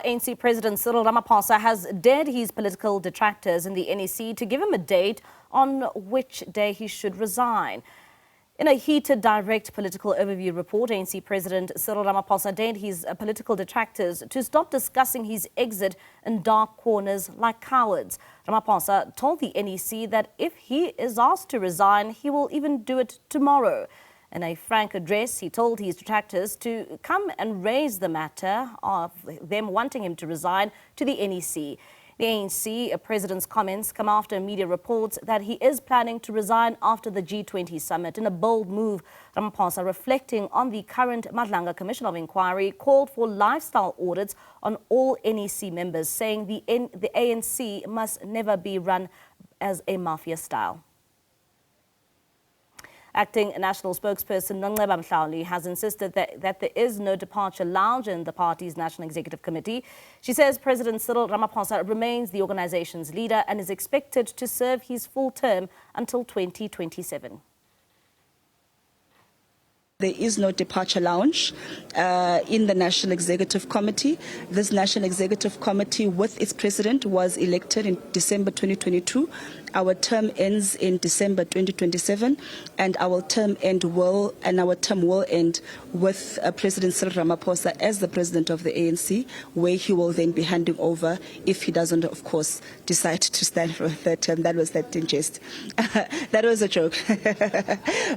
ANC President Cyril Ramaphosa has dared his political detractors in the NEC to give him a date on which day he should resign. In a heated direct political overview report, ANC President Cyril Ramaphosa dared his political detractors to stop discussing his exit in dark corners like cowards. Ramaphosa told the NEC that if he is asked to resign, he will even do it tomorrow. In a frank address, he told his detractors to come and raise the matter of them wanting him to resign to the NEC. The ANC president's comments come after media reports that he is planning to resign after the G20 summit. In a bold move, Ramaphosa, reflecting on the current Madlanga Commission of Inquiry, called for lifestyle audits on all NEC members, saying the ANC must never be run as a mafia style. Acting National Spokesperson Nonceba Mhlauli has insisted that there is no departure lounge in the party's National Executive Committee. She says President Cyril Ramaphosa remains the organization's leader and is expected to serve his full term until 2027. There is no departure lounge in the National Executive Committee. This National Executive Committee, with its president, was elected in December 2022. Our term ends in December 2027, and our term will end with President Cyril Ramaphosa as the president of the ANC, where he will then be handing over if he doesn't, of course, decide to stand for a third term. That was that in jest. That was a joke.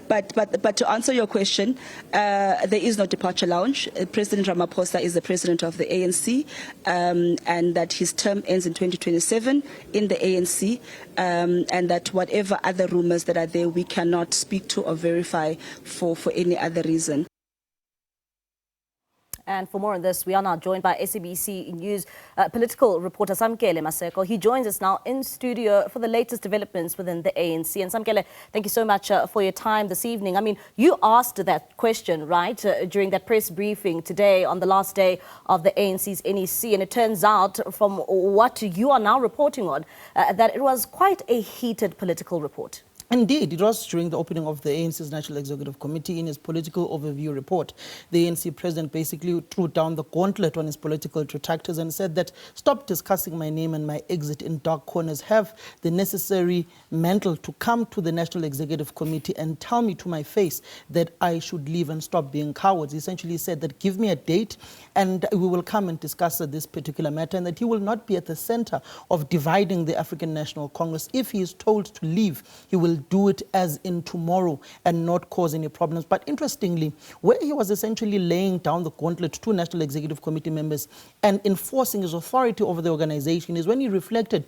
but to answer your question, there is no departure lounge. President Ramaphosa is the president of the ANC, and that his term ends in 2027 in the ANC. And that whatever other rumors that are there, we cannot speak to or verify for any other reason. And for more on this, we are now joined by SABC News political reporter Samkele Maseko. He joins us now in studio for the latest developments within the ANC. And Samkele, thank you so much for your time this evening. I mean, you asked that question, right, during that press briefing today on the last day of the ANC's NEC. And it turns out, from what you are now reporting on, that it was quite a heated political report. Indeed, it was during the opening of the ANC's National Executive Committee. In his political overview report, the ANC president basically threw down the gauntlet on his political detractors and said that stop discussing my name and my exit in dark corners. Have the necessary mental to come to the National Executive Committee and tell me to my face that I should leave and stop being cowards. He essentially said that give me a date and we will come and discuss this particular matter, and that he will not be at the center of dividing the African National Congress. If he is told to leave, he will do it as in tomorrow and not cause any problems. But interestingly, where he was essentially laying down the gauntlet to National Executive Committee members and enforcing his authority over the organization is when he reflected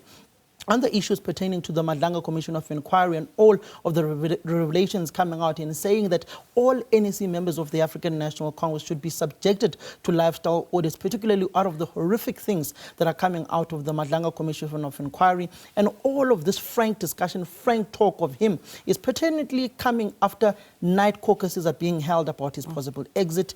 on the issues pertaining to the Madlanga Commission of Inquiry and all of the revelations coming out, in saying that all NEC members of the African National Congress should be subjected to lifestyle audits, particularly out of the horrific things that are coming out of the Madlanga Commission of Inquiry. And all of this frank discussion, frank talk of him is pertinently coming after night caucuses are being held about his possible exit,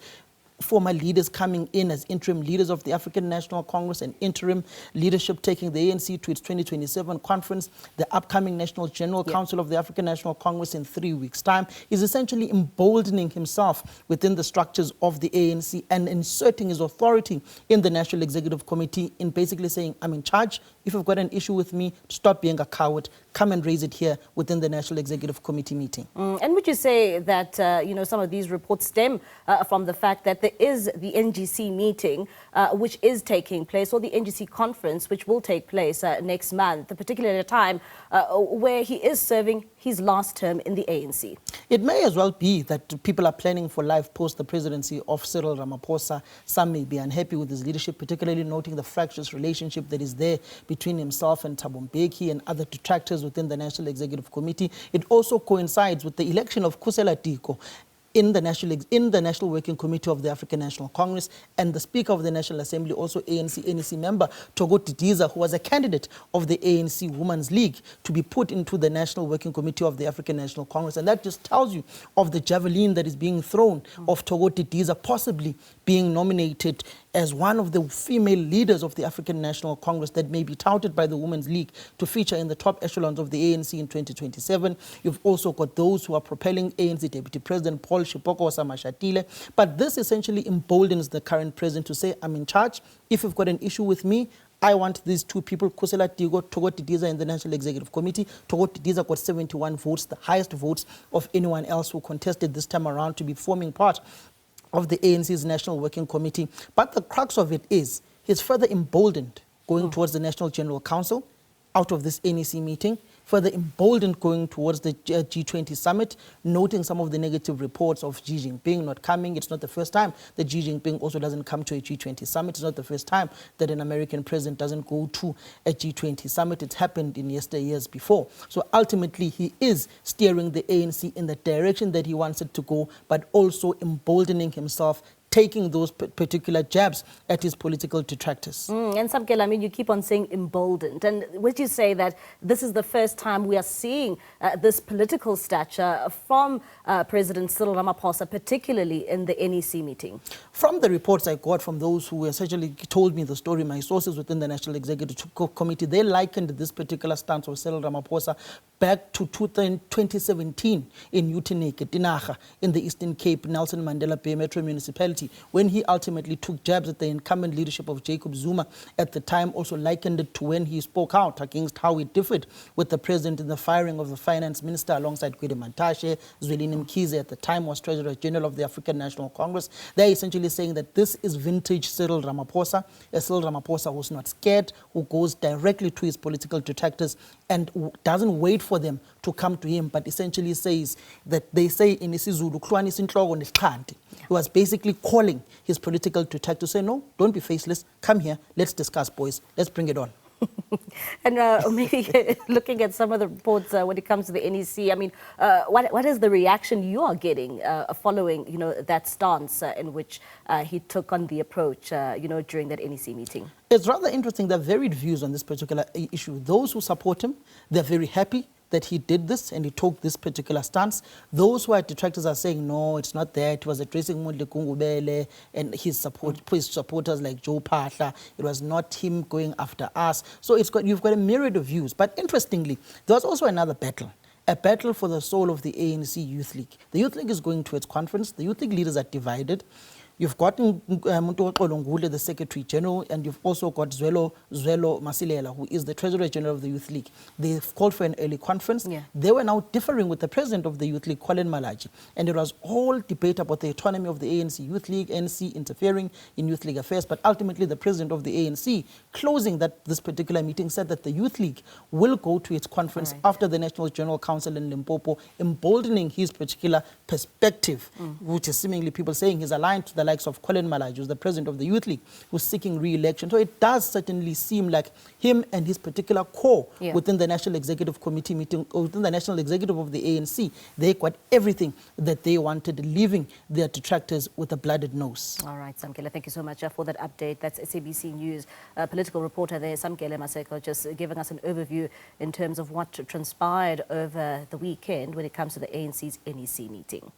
former leaders coming in as interim leaders of the African National Congress and interim leadership taking the ANC to its 2027 conference, the upcoming National General Council of the African National Congress in 3 weeks' time, is essentially emboldening himself within the structures of the ANC and inserting his authority in the National Executive Committee in basically saying, I'm in charge. If you've got an issue with me, stop being a coward. Come and raise it here within the National Executive Committee meeting. And would you say that, some of these reports stem from the fact that there is the NGC meeting, which is taking place, or the NGC conference, which will take place next month, particularly at a time where he is serving his last term in the ANC? It may as well be that people are planning for life post the presidency of Cyril Ramaphosa. Some may be unhappy with his leadership, particularly noting the fractious relationship that is there between himself and Thabo Mbeki and other detractors within the National Executive Committee. It also coincides with the election of Khusela Tiko in the National Working Committee of the African National Congress, and the Speaker of the National Assembly, also ANC NEC member Thogoti Diza, who was a candidate of the ANC Women's League, to be put into the National Working Committee of the African National Congress. And that just tells you of the javelin that is being thrown of Thogoti Diza possibly being nominated as one of the female leaders of the African National Congress that may be touted by the Women's League to feature in the top echelons of the ANC in 2027. You've also got those who are propelling ANC Deputy President Paul Paul Shipokosa Mashatile. But this essentially emboldens the current president to say, I'm in charge. If you've got an issue with me, I want these two people, Kusela Tigo, Togo Tidiza in the National Executive Committee. Togo Tidiza got 71 votes, the highest votes of anyone else who contested this time around to be forming part of the ANC's National Working Committee. But the crux of it is he's further emboldened going towards the National General Council out of this NEC meeting, further emboldened going towards the G20 summit, noting some of the negative reports of Xi Jinping not coming. It's not the first time that Xi Jinping also doesn't come to a G20 summit. It's not the first time that an American president doesn't go to a G20 summit. It's happened in yesteryears before. So ultimately, he is steering the ANC in the direction that he wants it to go, but also emboldening himself, taking those particular jabs at his political detractors. And Samkele, I mean, you keep on saying emboldened. And would you say that this is the first time we are seeing this political stature from President Cyril Ramaphosa, particularly in the NEC meeting? From the reports I got from those who essentially told me the story, my sources within the National Executive Committee, they likened this particular stance of Cyril Ramaphosa back to 2017 in Uteneke, Tinaga, in the Eastern Cape, Nelson Mandela Bay Metro Municipality, when he ultimately took jabs at the incumbent leadership of Jacob Zuma. At the time, also likened it to when he spoke out against how he differed with the president in the firing of the finance minister alongside Gwede Mantashe. Zwelini Mkhize at the time was Treasurer General of the African National Congress. They're essentially saying that this is vintage Cyril Ramaphosa, a Cyril Ramaphosa who's not scared, who goes directly to his political detractors and doesn't wait for them to come to him, but essentially says that they say in isiZulu, he was basically calling his political detractors to say, no, don't be faceless, come here, let's discuss, boys, let's bring it on. And maybe looking at some of the reports when it comes to the NEC, I mean, what is the reaction you are getting following, that stance in which he took on the approach, during that NEC meeting? It's rather interesting. There are varied views on this particular issue. Those who support him, they're very happy that he did this and he took this particular stance. Those who are detractors are saying, no, it's not that. It was addressing Mondle Kungubele and his supporters like Joe Pahla. It was not him going after us. So you've got a myriad of views. But interestingly, there was also another battle. A battle for the soul of the ANC Youth League. The Youth League is going to its conference. The Youth League leaders are divided. You've got the Secretary General, and you've also got Zwelo Masilela, who is the Treasurer General of the Youth League. They've called for an early conference. Yeah. They were now differing with the President of the Youth League, Colin Malachi. And it was all debate about the autonomy of the ANC Youth League, ANC interfering in Youth League affairs. But ultimately, the President of the ANC, closing this particular meeting, said that the Youth League will go to its conference after the National General Council in Limpopo, emboldening his particular perspective, which is seemingly people saying he's aligned to the likes of Colin Malachi, who's the president of the Youth League, who's seeking re-election. So it does certainly seem like him and his particular core within the National Executive Committee meeting, or within the National Executive of the ANC, they got everything that they wanted, leaving their detractors with a blooded nose. All right, Samkele, thank you so much for that update. That's SABC News political reporter there, Samkele Maseko, just giving us an overview in terms of what transpired over the weekend when it comes to the ANC's NEC meeting.